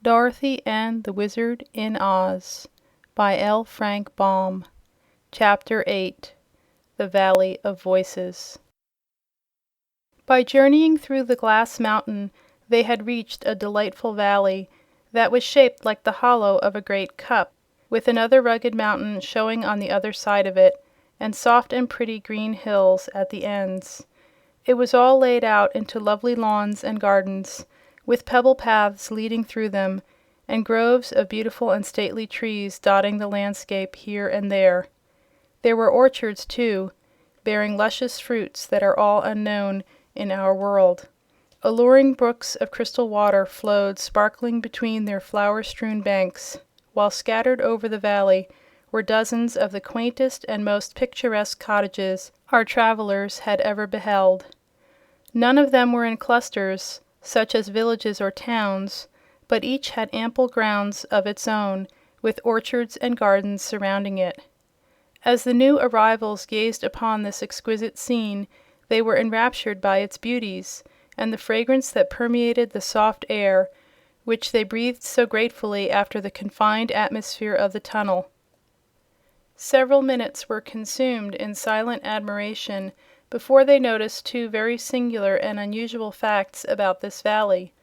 Dorothy and the Wizard in Oz by L. Frank Baum. Chapter 8. The Valley of Voices. By journeying through the glass mountain, they had reached a delightful valley that was shaped like the hollow of a great cup, with another rugged mountain showing on the other side of it, and soft and pretty green hills at the ends. It was all laid out into lovely lawns and gardens, with pebble paths leading through them, and groves of beautiful and stately trees dotting the landscape here and there. There were orchards, too, bearing luscious fruits that are all unknown in our world. Alluring brooks of crystal water flowed sparkling between their flower-strewn banks, while scattered over the valley were dozens of the quaintest and most picturesque cottages our travelers had ever beheld. None of them were in clusters, such as villages or towns, but each had ample grounds of its own, with orchards and gardens surrounding it. As the new arrivals gazed upon this exquisite scene, they were enraptured by its beauties, and the fragrance that permeated the soft air, which they breathed so gratefully after the confined atmosphere of the tunnel. Several minutes were consumed in silent admiration before they noticed two very singular and unusual facts about this valley.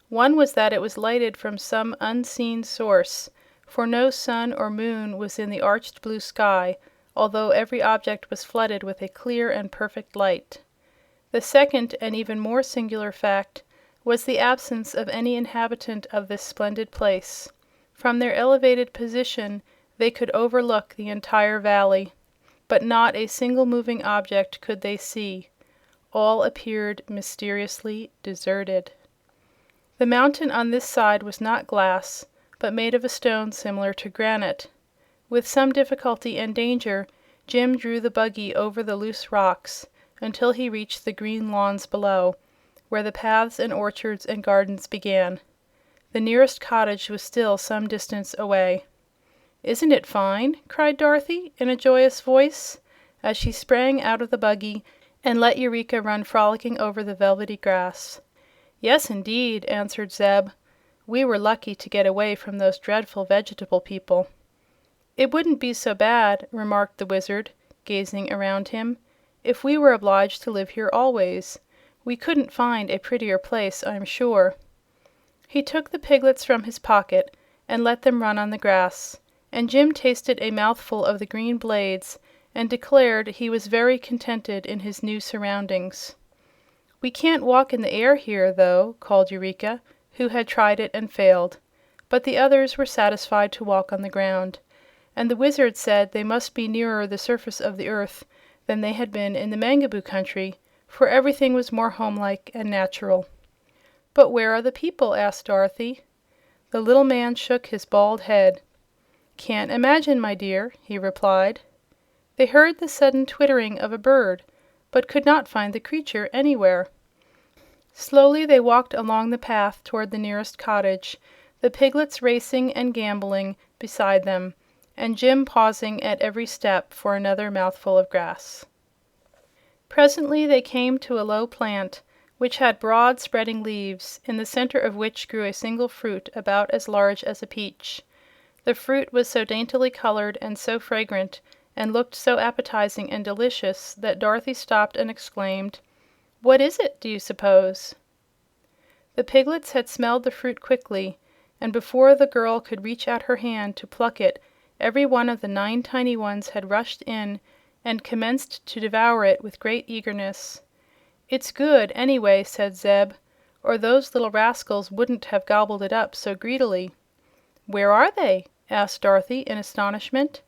One was that it was lighted from some unseen source, for no sun or moon was in the arched blue sky, although every object was flooded with a clear and perfect light. The second and even more singular fact was the absence of any inhabitant of this splendid place. From their elevated position they could overlook the entire valley, but not a single moving object could they see. All appeared mysteriously deserted. The mountain on this side was not glass, but made of a stone similar to granite. With some difficulty and danger, Jim drew the buggy over the loose rocks until he reached the green lawns below, where the paths and orchards and gardens began. The nearest cottage was still some distance away. "Isn't it fine?" cried Dorothy in a joyous voice, as she sprang out of the buggy and let Eureka run frolicking over the velvety grass. "Yes, indeed," answered Zeb. "We were lucky to get away from those dreadful vegetable people." "It wouldn't be so bad," remarked the Wizard, gazing around him, "if we were obliged to live here always. We couldn't find a prettier place, I'm sure." He took the piglets from his pocket and let them run on the grass, and Jim tasted a mouthful of the green blades and declared he was very contented in his new surroundings. "We can't walk in the air here, though," called Eureka, who had tried it and failed. But the others were satisfied to walk on the ground, and the Wizard said they must be nearer the surface of the earth than they had been in the Mangaboo country, for everything was more homelike and natural. "But where are the people?" asked Dorothy. The little man shook his bald head. "Can't imagine, my dear," he replied. They heard the sudden twittering of a bird, but could not find the creature anywhere. Slowly they walked along the path toward the nearest cottage, the piglets racing and gamboling beside them, and Jim pausing at every step for another mouthful of grass. Presently they came to a low plant which had broad, spreading leaves, in the center of which grew a single fruit about as large as a peach. The fruit was so daintily colored and so fragrant and looked so appetizing and delicious that Dorothy stopped and exclaimed, "What is it, do you suppose?" The piglets had smelled the fruit quickly, and before the girl could reach out her hand to pluck it, every one of the 9 tiny ones had rushed in and commenced to devour it with great eagerness. "It's good, anyway," said Zeb, "or those little rascals wouldn't have gobbled it up so greedily." "Where are they?" asked Dorothy in astonishment.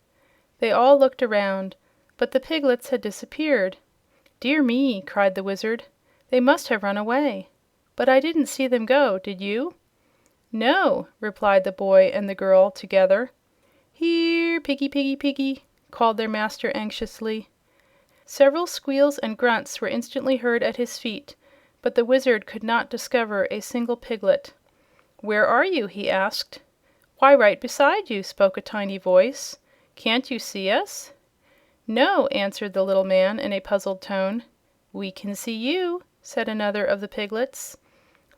They all looked around, but the piglets had disappeared. "Dear me!" cried the Wizard. "They must have run away. But I didn't see them go, did you?" "No," replied the boy and the girl together. "Here, piggy, piggy, piggy!" called their master anxiously. Several squeals and grunts were instantly heard at his feet, but the Wizard could not discover a single piglet. "Where are you?" he asked. "Why, right beside you," spoke a tiny voice. "Can't you see us?" "No," answered the little man in a puzzled tone. "We can see you," said another of the piglets.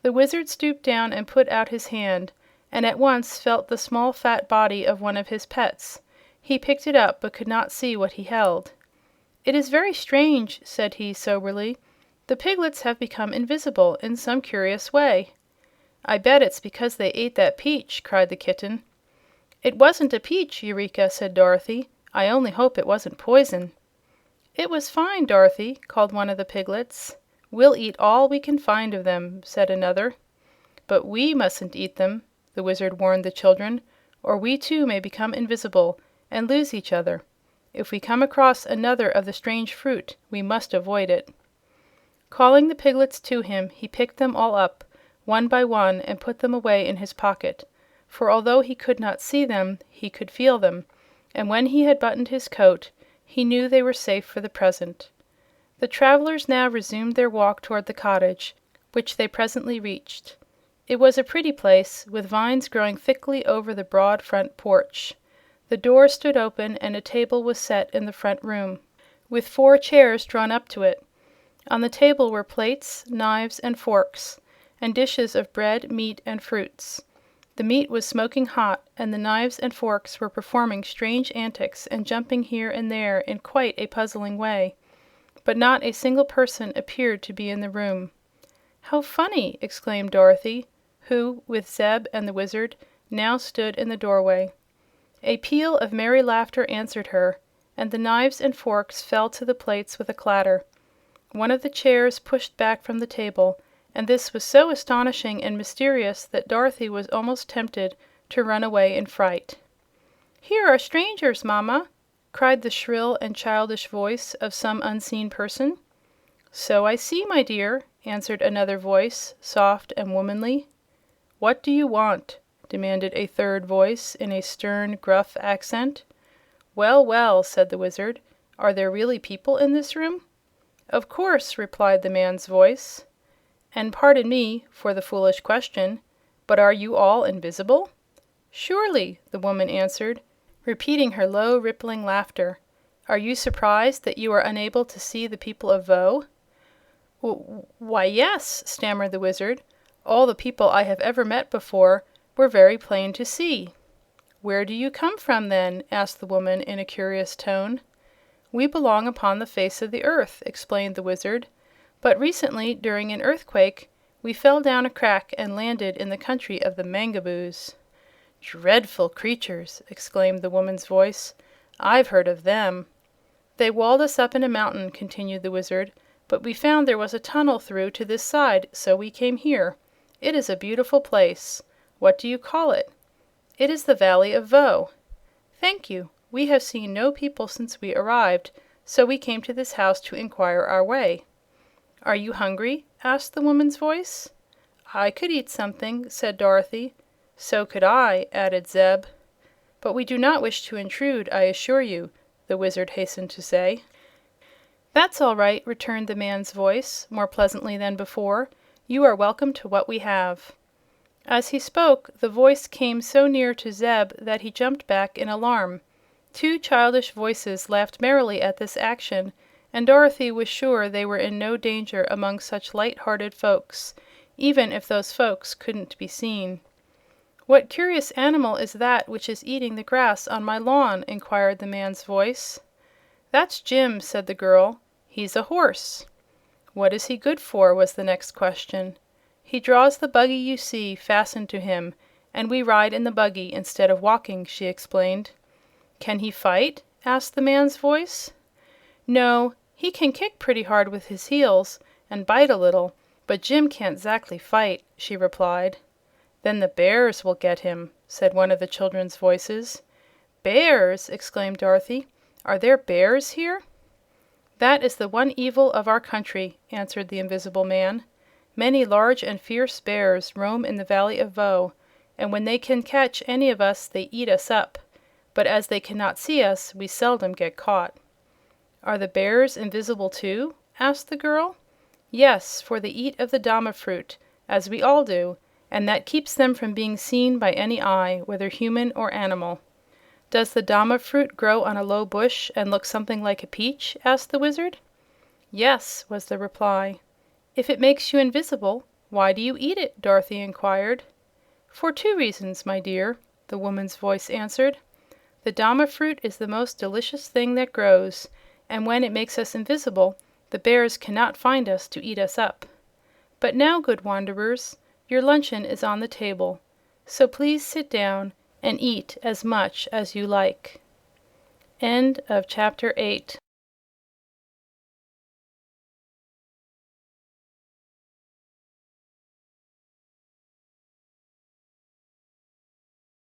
The Wizard stooped down and put out his hand, and at once felt the small fat body of one of his pets. He picked it up, but could not see what he held. "It is very strange," said he, soberly. "The piglets have become invisible in some curious way." "I bet it's because they ate that peach!" cried the kitten. "It wasn't a peach, Eureka," said Dorothy. "I only hope it wasn't poison." "It was fine, Dorothy," called one of the piglets. "We'll eat all we can find of them," said another. "But we mustn't eat them," the Wizard warned the children, "or we too may become invisible and lose each other. If we come across another of the strange fruit, we must avoid it." Calling the piglets to him, he picked them all up, one by one, and put them away in his pocket, for although he could not see them, he could feel them, and when he had buttoned his coat, he knew they were safe for the present. The travelers now resumed their walk toward the cottage, which they presently reached. It was a pretty place, with vines growing thickly over the broad front porch. The door stood open, and a table was set in the front room, with 4 chairs drawn up to it. On the table were plates, knives, and forks, and dishes of bread, meat, and fruits. The meat was smoking hot, and the knives and forks were performing strange antics and jumping here and there in quite a puzzling way. But not a single person appeared to be in the room. "How funny!" exclaimed Dorothy, who, with Zeb and the Wizard, now stood in the doorway. A peal of merry laughter answered her, and the knives and forks fell to the plates with a clatter. One of the chairs pushed back from the table, and this was so astonishing and mysterious that Dorothy was almost tempted to run away in fright. "Here are strangers, Mama!" cried the shrill and childish voice of some unseen person. "So I see, my dear," answered another voice, soft and womanly. "What do you want?" demanded a third voice in a stern, gruff accent. "Well, well," said the Wizard. "Are there really people in this room?" "Of course," replied the man's voice. "And pardon me for the foolish question, but are you all invisible?" "Surely," the woman answered, repeating her low, rippling laughter. "Are you surprised that you are unable to see the people of Voe?" "Why, yes," stammered the Wizard. "All the people I have ever met before were very plain to see." "Where do you come from, then?" asked the woman in a curious tone. "We belong upon the face of the earth," explained the Wizard. "But recently, during an earthquake, we fell down a crack and landed in the country of the Mangaboos." "Dreadful creatures!" exclaimed the woman's voice. "I've heard of them." "They walled us up in a mountain," continued the Wizard, "but we found there was a tunnel through to this side, so we came here. It is a beautiful place. What do you call it?" "It is the Valley of Voe." "Thank you. We have seen no people since we arrived, so we came to this house to inquire our way." "Are you hungry?" asked the woman's voice. "I could eat something," said Dorothy. "So could I," added Zeb. "But we do not wish to intrude, I assure you," the Wizard hastened to say. "That's all right," returned the man's voice, more pleasantly than before. "You are welcome to what we have." As he spoke, the voice came so near to Zeb that he jumped back in alarm. 2 childish voices laughed merrily at this action, and Dorothy was sure they were in no danger among such light-hearted folks, even if those folks couldn't be seen. "What curious animal is that which is eating the grass on my lawn?" inquired the man's voice. "That's Jim," said the girl. "He's a horse." "What is he good for?" was the next question. "He draws the buggy you see fastened to him, and we ride in the buggy instead of walking," she explained. "Can he fight?" asked the man's voice. "No, he can kick pretty hard with his heels, and bite a little, but Jim can't 'zactly fight," she replied. "Then the bears will get him," said one of the children's voices. "Bears!" exclaimed Dorothy. "Are there bears here?" "That is the one evil of our country," answered the invisible man. "Many large and fierce bears roam in the Valley of Voe, and when they can catch any of us they eat us up. But as they cannot see us, we seldom get caught." "Are the bears invisible, too?" asked the girl. "Yes, for they eat of the dama fruit, as we all do, and that keeps them from being seen by any eye, whether human or animal." "Does the dama fruit grow on a low bush and look something like a peach?" asked the Wizard. "Yes," was the reply. "If it makes you invisible, why do you eat it?" Dorothy inquired. "For two reasons, my dear," the woman's voice answered. "The dama fruit is the most delicious thing that grows, and when it makes us invisible the bears cannot find us to eat us up. But now, good wanderers, your luncheon is on the table, so please sit down and eat as much as you like." Chapter 9.